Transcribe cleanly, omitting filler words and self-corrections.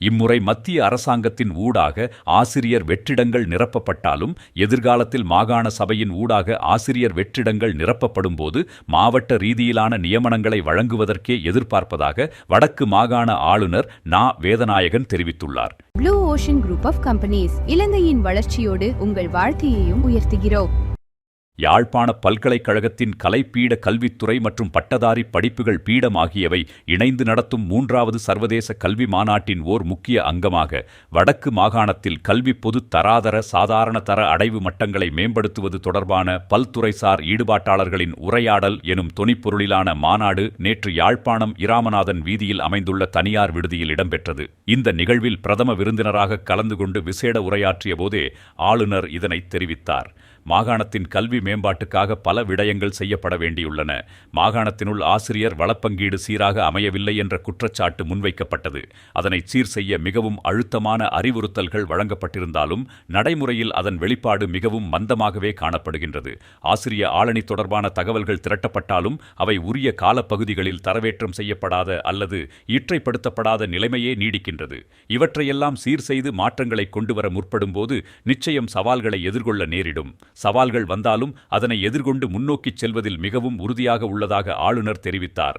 இம்முறை மத்திய அரசாங்கத்தின் ஊடாக ஆசிரியர் வெற்றிடங்கள் நிரப்பப்பட்டாலும் எதிர்காலத்தில் மாகாண சபையின் ஊடாக ஆசிரியர் வெற்றிடங்கள் நிரப்பப்படும் போது மாவட்ட ரீதியிலான நியமனங்களை வழங்குவதற்கே எதிர்பார்ப்பதாக வடக்கு மாகாண ஆளுநர் நா. வேதநாயகன் தெரிவித்துள்ளார். Blue ocean group of companies இலங்கையின் வளர்ச்சியோடு உங்கள் வாழ்க்கையையும் உயர்த்துகிறோம். யாழ்ப்பாண பல்கலைக்கழகத்தின் கலைப்பீட கல்வித்துறை மற்றும் பட்டதாரி படிப்புகள் பீடம் ஆகியவை இணைந்து நடத்தும் 3வது சர்வதேச கல்வி மாநாட்டின் ஓர் முக்கிய அங்கமாக வடக்கு மாகாணத்தில் கல்வி பொது தராதர சாதாரண தர அடைவு மட்டங்களை மேம்படுத்துவது தொடர்பான பல்துறைசார் ஈடுபாட்டாளர்களின் உரையாடல் எனும் தொனிப்பொருளிலான மாநாடு நேற்று யாழ்ப்பாணம் இராமநாதன் வீதியில் அமைந்துள்ள தனியார் விடுதியில் இடம்பெற்றது. இந்த நிகழ்வில் பிரதம விருந்தினராக கலந்து கொண்டு விசேட உரையாற்றிய போதே ஆளுநர் இதனை தெரிவித்தார். மாகாணத்தின் கல்வி மேம்பாட்டுக்காக பல விடயங்கள் செய்யப்பட வேண்டியுள்ளன. மாகாணத்தினுள் ஆசிரியர் வளப்பங்கீடு சீராக அமையவில்லை என்ற குற்றச்சாட்டு முன்வைக்கப்பட்டது. அதனை சீர் செய்ய மிகவும் அழுத்தமான அறிவுறுத்தல்கள் வழங்கப்பட்டிருந்தாலும் நடைமுறையில் அதன் வெளிப்பாடு மிகவும் மந்தமாகவே காணப்படுகின்றது. ஆசிரிய ஆளணி தொடர்பான தகவல்கள் திரட்டப்பட்டாலும் அவை உரிய காலப்பகுதிகளில் தரவேற்றம் செய்யப்படாத அல்லது ஈற்றைப்படுத்தப்படாத நிலைமையே நீடிக்கின்றது. இவற்றையெல்லாம் சீர் செய்து மாற்றங்களை கொண்டுவர முற்படும் போது நிச்சயம் சவால்களை எதிர்கொள்ள நேரிடும். சவால்கள் வந்தாலும் அதனை எதிர்கொண்டு முன்னோக்கிச் செல்வதில் மிகவும் உறுதியாக உள்ளதாக ஆளுநர் தெரிவித்தார்.